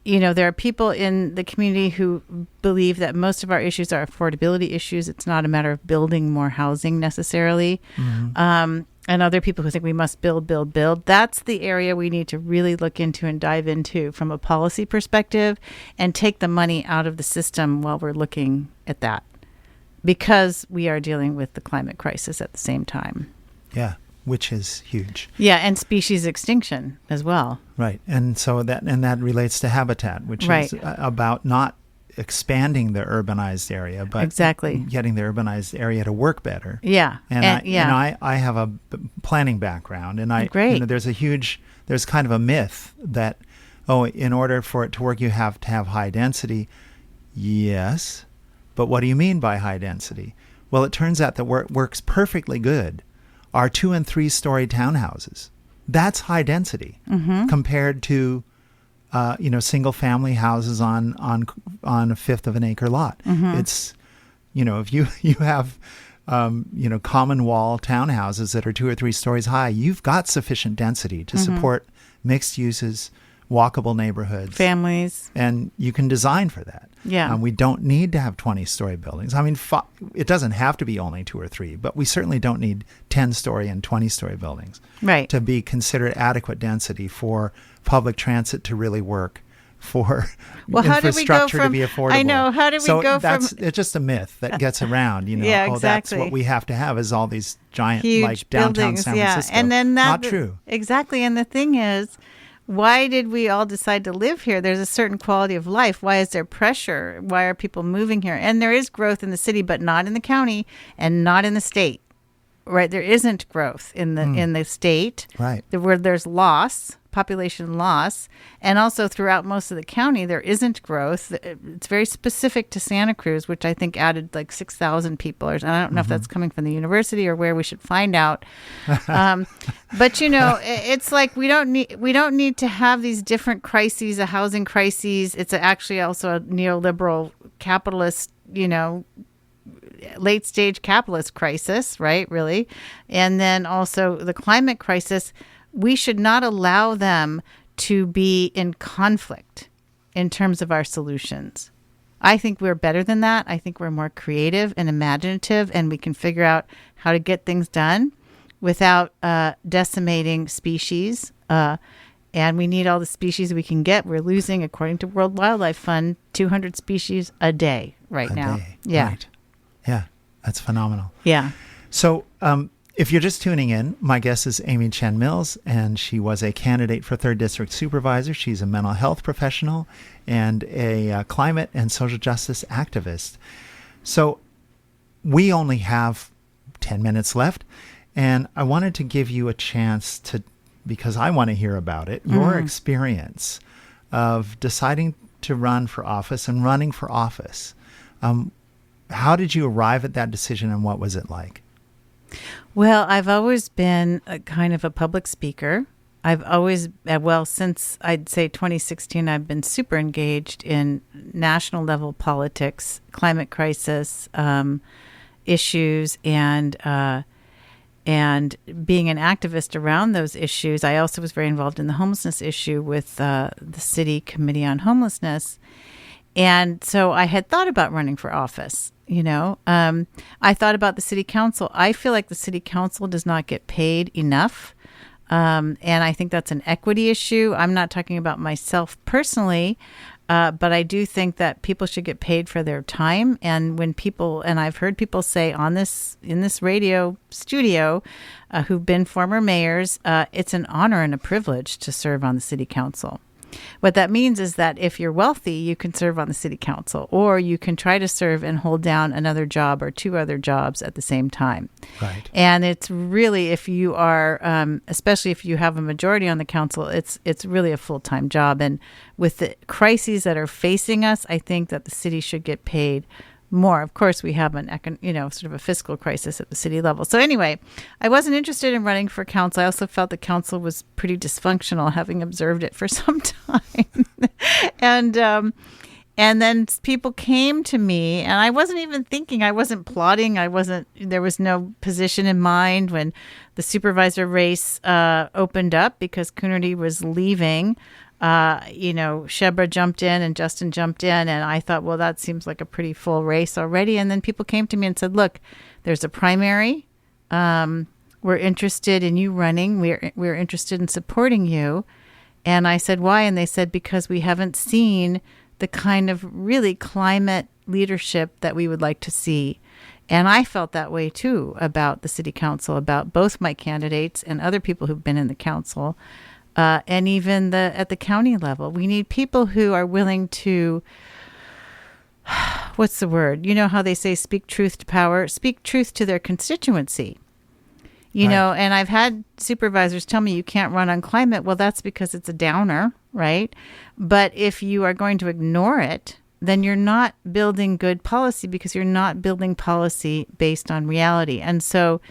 there are people in the community who believe that most of our issues are affordability issues. It's not a matter of building more housing necessarily. Mm-hmm. And other people who think we must build. That's the area we need to really look into and dive into from a policy perspective and take the money out of the system while we're looking at that, because we are dealing with the climate crisis at the same time. Yeah, which is huge. Yeah, and species extinction as well. Right. And so that relates to habitat, which is about not expanding the urbanized area, but exactly getting the urbanized area to work better. Yeah. And I have a planning background, and there's kind of a myth that, in order for it to work, you have to have high density. Yes. But what do you mean by high density? Well, it turns out that where it works perfectly good are 2- and 3-story townhouses. That's high density compared to single family houses on a fifth of an acre lot. Mm-hmm. It's, if you have common wall townhouses that are 2 or 3 stories high, you've got sufficient density to support mixed uses, walkable neighborhoods, families, and you can design for that. Yeah, we don't need to have 20-story buildings. I mean, it doesn't have to be only 2 or 3, but we certainly don't need 10-story and 20-story buildings, right, to be considered adequate density for public transit to really work, for infrastructure to be affordable. I know. How do we go from? It's just a myth that gets around. Yeah, exactly. That's what we have to have is all these giant, huge like downtown buildings, San Francisco. And then not true. Exactly. And the thing is, why did we all decide to live here? There's a certain quality of life. Why is there pressure? Why are people moving here? And there is growth in the city, but not in the county and not in the state. Right? There isn't growth in the state. Right. Where there's population loss, and also throughout most of the county there isn't growth. It's very specific to Santa Cruz, which I think added like 6,000 people, and I don't know if that's coming from the university or where. We should find out. But it's like we don't need to have these different crises, a housing crisis. It's actually also a neoliberal capitalist, late stage capitalist crisis, right? Really. And then also the climate crisis. We should not allow them to be in conflict in terms of our solutions. I think we're better than that. I think we're more creative and imaginative, and we can figure out how to get things done without decimating species. And we need all the species we can get. We're losing, according to World Wildlife Fund, 200 species a day now. Yeah. Right. Yeah. That's phenomenal. Yeah. So, if you're just tuning in, my guest is Amy Chen Mills, and she was a candidate for 3rd District Supervisor. She's a mental health professional and a climate and social justice activist. So we only have 10 minutes left, and I wanted to give you a chance because I want to hear about it, your experience of deciding to run for office and running for office. How did you arrive at that decision, and what was it like? Well, I've always been a kind of a public speaker. I've always, since I'd say 2016, I've been super engaged in national level politics, climate crisis issues, and being an activist around those issues. I also was very involved in the homelessness issue with the City Committee on Homelessness. And so I had thought about running for office. I thought about the city council. I feel like the city council does not get paid enough. And I think that's an equity issue. I'm not talking about myself personally, but I do think that people should get paid for their time. And I've heard people say in this radio studio, who've been former mayors, it's an honor and a privilege to serve on the city council. What that means is that if you're wealthy, you can serve on the city council, or you can try to serve and hold down another job or 2 other jobs at the same time. Right. And it's really, if you are, especially if you have a majority on the council, it's really a full-time job. And with the crises that are facing us, I think that the city should get paid more. Of course, we have sort of a fiscal crisis at the city level. So anyway, I wasn't interested in running for council. I also felt the council was pretty dysfunctional, having observed it for some time. And then people came to me, and I wasn't even thinking, I wasn't plotting, there was no position in mind when the supervisor race opened up because Coonerty was leaving. Shebra jumped in and Justin jumped in, and I thought, well, that seems like a pretty full race already. And then people came to me and said, look, there's a primary. We're interested in you running. We're interested in supporting you. And I said, why? And they said, because we haven't seen the kind of really climate leadership that we would like to see. And I felt that way too about the city council, about both my candidates and other people who've been in the council. And even at the county level, we need people who are willing to, what's the word? You know how they say speak truth to power, speak truth to their constituency. And I've had supervisors tell me you can't run on climate. Well, that's because it's a downer, right? But if you are going to ignore it, then you're not building good policy because you're not building policy based on reality. And so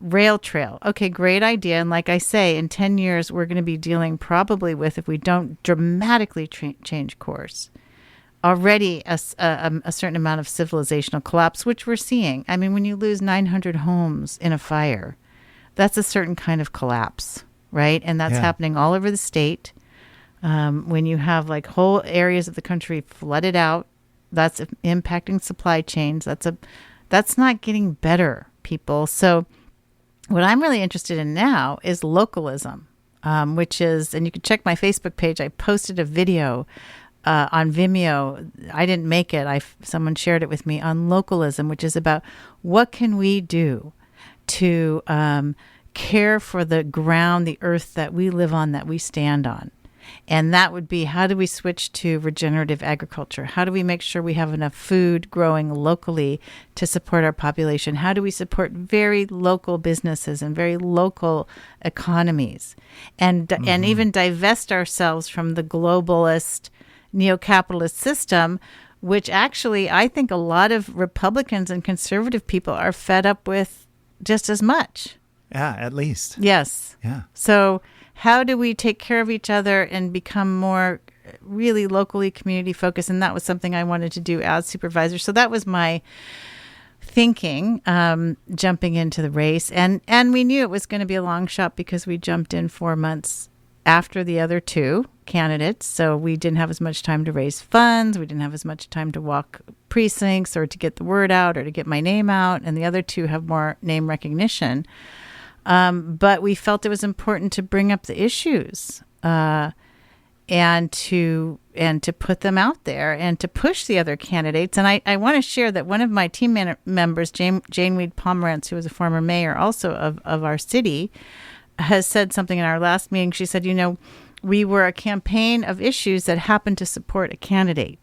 rail trail. Okay, great idea. And like I say, in 10 years, we're going to be dealing probably with, if we don't dramatically change course, already a certain amount of civilizational collapse, which we're seeing. I mean, when you lose 900 homes in a fire, that's a certain kind of collapse, right? And that's happening all over the state. When you have like whole areas of the country flooded out, that's impacting supply chains. That's not getting better, people. So what I'm really interested in now is localism, which is, and you can check my Facebook page. I posted a video on Vimeo. I didn't make it. Someone shared it with me on localism, which is about what can we do to care for the ground, the earth that we live on, that we stand on. And that would be, how do we switch to regenerative agriculture? How do we make sure we have enough food growing locally to support our population? How do we support very local businesses and very local economies? And even divest ourselves from the globalist neo-capitalist system, which actually I think a lot of Republicans and conservative people are fed up with just as much. Yeah, at least. Yes. Yeah. So how do we take care of each other and become more really locally community focused? And that was something I wanted to do as supervisor. So that was my thinking, jumping into the race. And we knew it was going to be a long shot because we jumped in 4 months after the other two candidates. So we didn't have as much time to raise funds. We didn't have as much time to walk precincts or to get the word out or to get my name out. And the other two have more name recognition. But we felt it was important to bring up the issues and to put them out there and to push the other candidates. And I want to share that one of my team members, Jane Weed Pomerantz, who was a former mayor also of our city, has said something in our last meeting. She said, we were a campaign of issues that happened to support a candidate.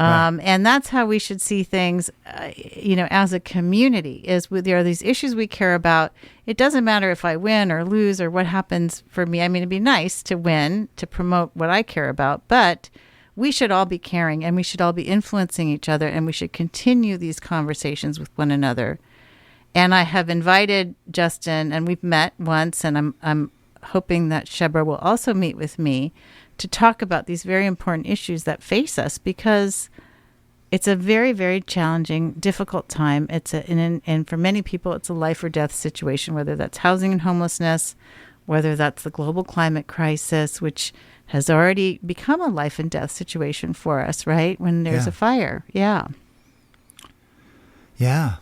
Right. And that's how we should see things, as a community, is there are these issues we care about. It doesn't matter if I win or lose or what happens for me. I mean, it'd be nice to win, to promote what I care about, but we should all be caring and we should all be influencing each other, and we should continue these conversations with one another. And I have invited Justin, and we've met once, and I'm hoping that Shebra will also meet with me to talk about these very important issues that face us, because it's a very, very challenging, difficult time. And for many people, it's a life or death situation, whether that's housing and homelessness, whether that's the global climate crisis, which has already become a life and death situation for us, right? When there's a fire. Yeah. Yeah.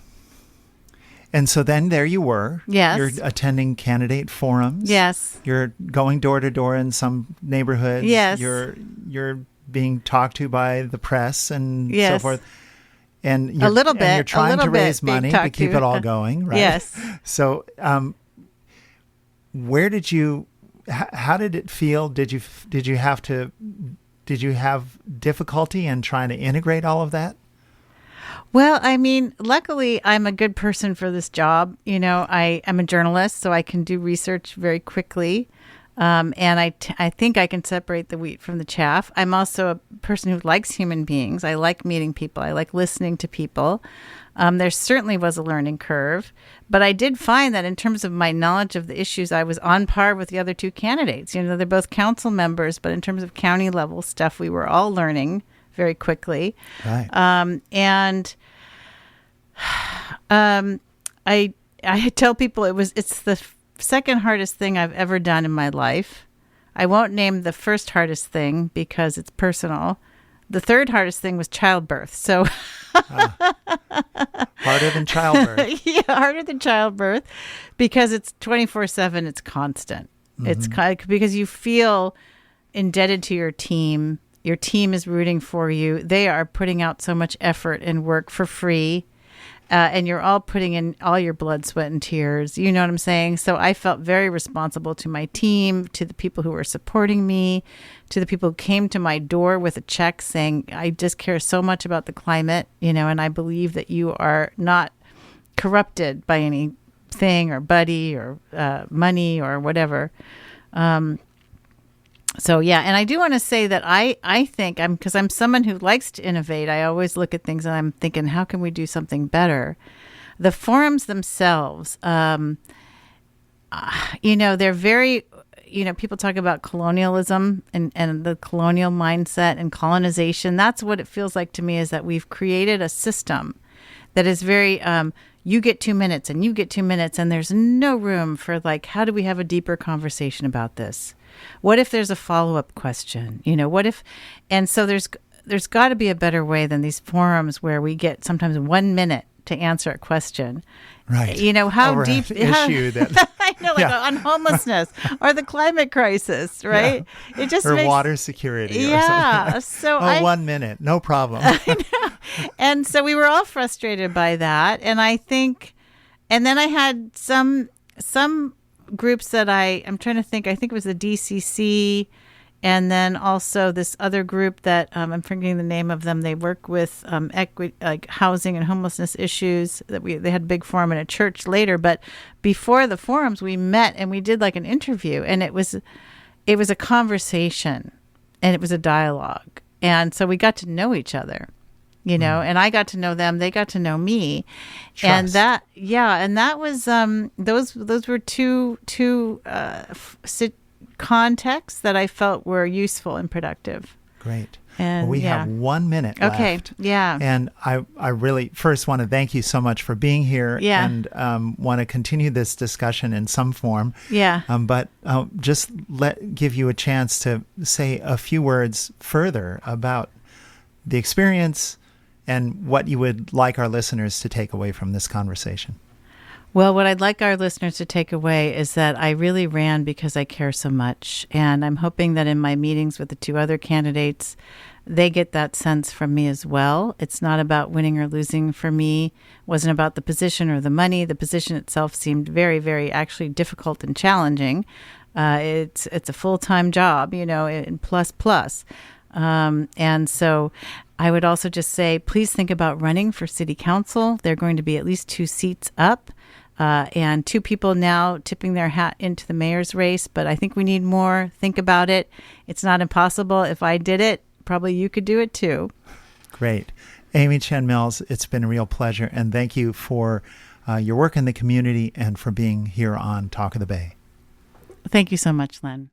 And so then there you were. Yes. You're attending candidate forums. Yes. You're going door to door in some neighborhoods. Yes. You're being talked to by the press and so forth. And a little bit. And you're trying to raise money to keep it all going, right? Yes. So how did it feel? Did you have difficulty in trying to integrate all of that? Well, I mean, luckily, I'm a good person for this job. I'm a journalist, so I can do research very quickly. And I think I can separate the wheat from the chaff. I'm also a person who likes human beings. I like meeting people. I like listening to people. There certainly was a learning curve, but I did find that in terms of my knowledge of the issues, I was on par with the other two candidates. You know, they're both council members, but in terms of county level stuff, we were all learning very quickly. Right. I tell people it's the second hardest thing I've ever done in my life. I won't name the first hardest thing because it's personal. The third hardest thing was childbirth. So harder than childbirth. Yeah, harder than childbirth because it's 24/7. It's constant. It's because you feel indebted to your team. Your team is rooting for you. They are putting out so much effort and work for free. And you're all putting in all your blood, sweat, and tears. You know what I'm saying? So I felt very responsible to my team, to the people who were supporting me, to the people who came to my door with a check saying, I just care so much about the climate, you know, and I believe that you are not corrupted by anything or buddy or money or whatever. So, yeah, and I do want to say that I think because I'm someone who likes to innovate, I always look at things and I'm thinking, how can we do something better? The forums themselves, you know, they're very, you know, people talk about colonialism and the colonial mindset and colonization. That's what it feels like to me, is that we've created a system that is very, you get 2 minutes and you get 2 minutes, and there's no room for like, how do we have a deeper conversation about this? What if there's a follow-up question? You know, what if, and so there's got to be a better way than these forums where we get sometimes 1 minute to answer a question. Right. You know, how Over deep an issue that I know, like on homelessness or the climate crisis, right? Yeah. It just or makes, water security or yeah. something. So 1 minute, no problem. And so we were all frustrated by that. And I think, and then I had some groups that I'm trying to think, I think it was the DCC, and then also this other group that I'm forgetting the name of them. They work with like housing and homelessness issues. They had a big forum in a church later, but before the forums, we met and we did like an interview, and it was a conversation, and it was a dialogue, and so we got to know each other. You know, and I got to know them, they got to know me. Trust. And that was, those were two contexts that I felt were useful and productive. Great. And we have 1 minute left. Okay. Yeah. And I really first want to thank you so much for being here. Yeah. And want to continue this discussion in some form. Yeah. But just give you a chance to say a few words further about the experience and what you would like our listeners to take away from this conversation. Well, what I'd like our listeners to take away is that I really ran because I care so much. And I'm hoping that in my meetings with the two other candidates, they get that sense from me as well. It's not about winning or losing for me. It wasn't about the position or the money. The position itself seemed very, very actually difficult and challenging. It's a full-time job, you know, and plus. And so I would also just say, please think about running for city council. There are going to be at least 2 seats up, and 2 people now tipping their hat into the mayor's race. But I think we need more. Think about it. It's not impossible. If I did it, probably you could do it too. Great. Amy Chen Mills, it's been a real pleasure. And thank you for your work in the community and for being here on Talk of the Bay. Thank you so much, Len.